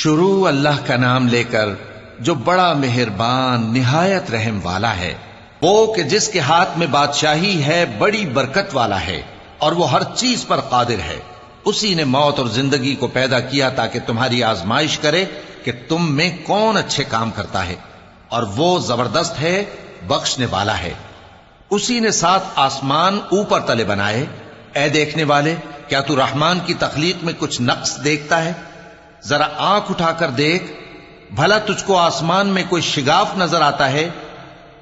شروع اللہ کا نام لے کر جو بڑا مہربان نہایت رحم والا ہے، وہ کہ جس کے ہاتھ میں بادشاہی ہے، بڑی برکت والا ہے اور وہ ہر چیز پر قادر ہے۔ اسی نے موت اور زندگی کو پیدا کیا تاکہ تمہاری آزمائش کرے کہ تم میں کون اچھے کام کرتا ہے، اور وہ زبردست ہے، بخشنے والا ہے۔ اسی نے 7 آسمان اوپر تلے بنائے۔ اے دیکھنے والے، کیا تو رحمان کی تخلیق میں کچھ نقص دیکھتا ہے؟ ذرا آنکھ اٹھا کر دیکھ، بھلا تجھ کو آسمان میں کوئی شگاف نظر آتا ہے؟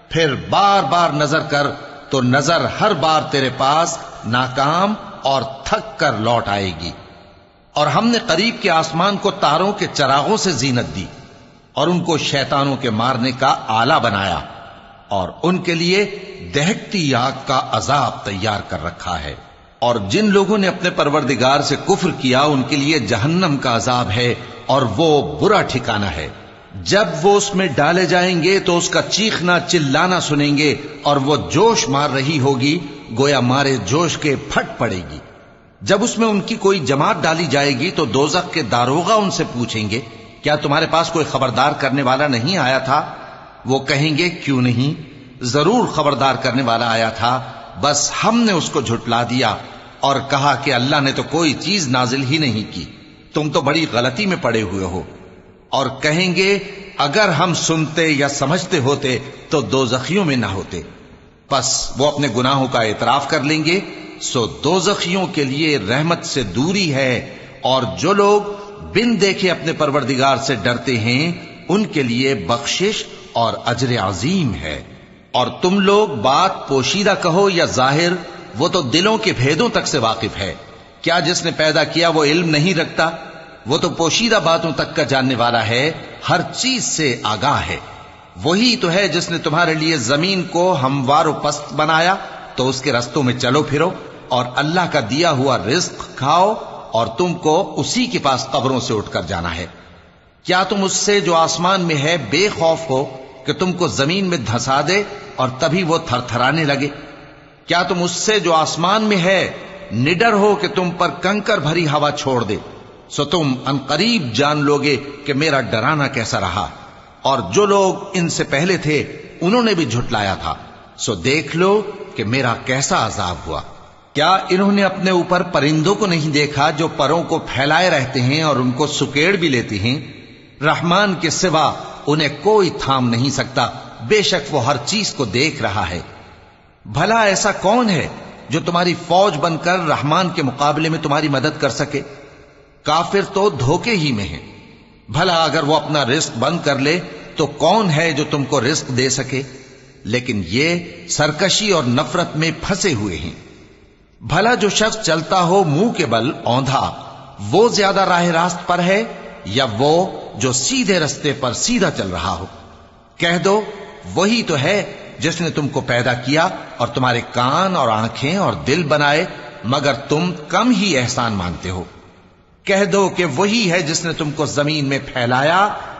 پھر بار بار نظر کر تو نظر ہر بار تیرے پاس ناکام اور تھک کر لوٹ آئے گی۔ اور ہم نے قریب کے آسمان کو تاروں کے چراغوں سے زینت دی اور ان کو شیطانوں کے مارنے کا آلہ بنایا، اور ان کے لیے دہکتی آگ کا عذاب تیار کر رکھا ہے۔ اور جن لوگوں نے اپنے پروردگار سے کفر کیا ان کے لیے جہنم کا عذاب ہے، اور وہ برا ٹھکانہ ہے۔ جب وہ اس میں ڈالے جائیں گے تو اس کا چیخنا چلانا سنیں گے، اور وہ جوش مار رہی ہوگی گویا مارے جوش کے پھٹ پڑے گی۔ جب اس میں ان کی کوئی جماعت ڈالی جائے گی تو دوزخ کے داروغہ ان سے پوچھیں گے، کیا تمہارے پاس کوئی خبردار کرنے والا نہیں آیا تھا؟ وہ کہیں گے، کیوں نہیں، ضرور خبردار کرنے والا آیا تھا، بس ہم نے اس کو جھٹلا دیا اور کہا کہ اللہ نے تو کوئی چیز نازل ہی نہیں کی، تم تو بڑی غلطی میں پڑے ہوئے ہو۔ اور کہیں گے، اگر ہم سنتے یا سمجھتے ہوتے تو دوزخیوں میں نہ ہوتے۔ پس وہ اپنے گناہوں کا اعتراف کر لیں گے، سو دوزخیوں کے لیے رحمت سے دوری ہے، اور جو لوگ بن دیکھے اپنے پروردگار سے ڈرتے ہیں ان کے لیے بخشش اور اجر عظیم ہے۔ اور تم لوگ بات پوشیدہ کہو یا ظاہر، وہ تو دلوں کے بھیدوں تک سے واقف ہے۔ کیا جس نے پیدا کیا وہ علم نہیں رکھتا؟ وہ تو پوشیدہ باتوں تک کا جاننے والا ہے، ہر چیز سے آگاہ ہے۔ وہی تو ہے جس نے تمہارے لیے زمین کو ہموار و پست بنایا، تو اس کے رستوں میں چلو پھرو، اور اللہ کا دیا ہوا رزق کھاؤ، اور تم کو اسی کے پاس قبروں سے اٹھ کر جانا ہے۔ کیا تم اس سے جو آسمان میں ہے بے خوف ہو کہ تم کو زمین میں دھسا دے اور تبھی وہ تھر تھرانے لگے؟ کیا تم اس سے جو آسمان میں ہے نڈر ہو کہ تم پر کنکر بھری ہوا چھوڑ دے؟ سو تم ان قریب جان لوگے کہ میرا ڈرانا کیسا رہا۔ اور جو لوگ ان سے پہلے تھے انہوں نے بھی جھٹلایا تھا، سو دیکھ لو کہ میرا کیسا عذاب ہوا۔ کیا انہوں نے اپنے اوپر پرندوں کو نہیں دیکھا جو پروں کو پھیلائے رہتے ہیں اور ان کو سکیڑ بھی لیتے ہیں؟ رحمان کے سوا انہیں کوئی تھام نہیں سکتا، بے شک وہ ہر چیز کو دیکھ رہا ہے۔ بھلا ایسا کون ہے جو تمہاری فوج بن کر رحمان کے مقابلے میں تمہاری مدد کر سکے؟ کافر تو دھوکے ہی میں ہیں۔ بھلا اگر وہ اپنا رزق بند کر لے تو کون ہے جو تم کو رزق دے سکے؟ لیکن یہ سرکشی اور نفرت میں پھنسے ہوئے ہیں۔ بھلا جو شخص چلتا ہو منہ کے بل اوندھا، وہ زیادہ راہ راست پر ہے یا وہ جو سیدھے رستے پر سیدھا چل رہا ہو؟ کہہ دو، وہی تو ہے جس نے تم کو پیدا کیا اور تمہارے کان اور آنکھیں اور دل بنائے، مگر تم کم ہی احسان مانتے ہو۔ کہہ دو کہ وہی ہے جس نے تم کو زمین میں پھیلایا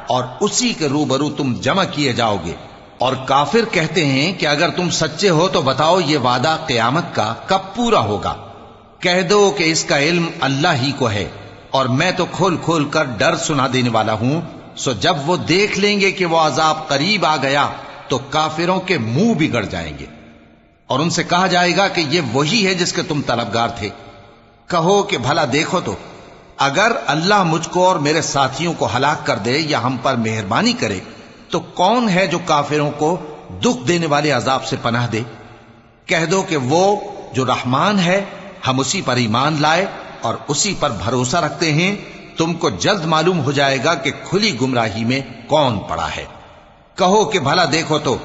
اور اسی کے روبرو تم جمع کیے جاؤ گے۔ اور کافر کہتے ہیں کہ اگر تم سچے ہو تو بتاؤ یہ وعدہ قیامت کا کب پورا ہوگا؟ کہہ دو کہ اس کا علم اللہ ہی کو ہے، اور میں تو کھول کھول کر ڈر سنا دینے والا ہوں۔ سو جب وہ دیکھ لیں گے کہ وہ عذاب قریب آ گیا تو کافروں کے منہ بگڑ جائیں گے، اور ان سے کہا جائے گا کہ یہ وہی ہے جس کے تم طلبگار تھے۔ کہو کہ بھلا دیکھو تو، اگر اللہ مجھ کو اور میرے ساتھیوں کو ہلاک کر دے یا ہم پر مہربانی کرے تو کون ہے جو کافروں کو دکھ دینے والے عذاب سے پناہ دے؟ کہہ دو کہ وہ جو رحمان ہے، ہم اسی پر ایمان لائے اور اسی پر بھروسہ رکھتے ہیں۔ تم کو جلد معلوم ہو جائے گا کہ کھلی گمراہی میں کون پڑا ہے۔ کہو کہ بھلا دیکھو تو،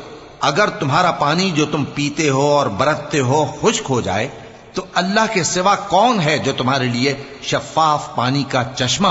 اگر تمہارا پانی جو تم پیتے ہو اور برتتے ہو خشک ہو جائے تو اللہ کے سوا کون ہے جو تمہارے لیے شفاف پانی کا چشمہ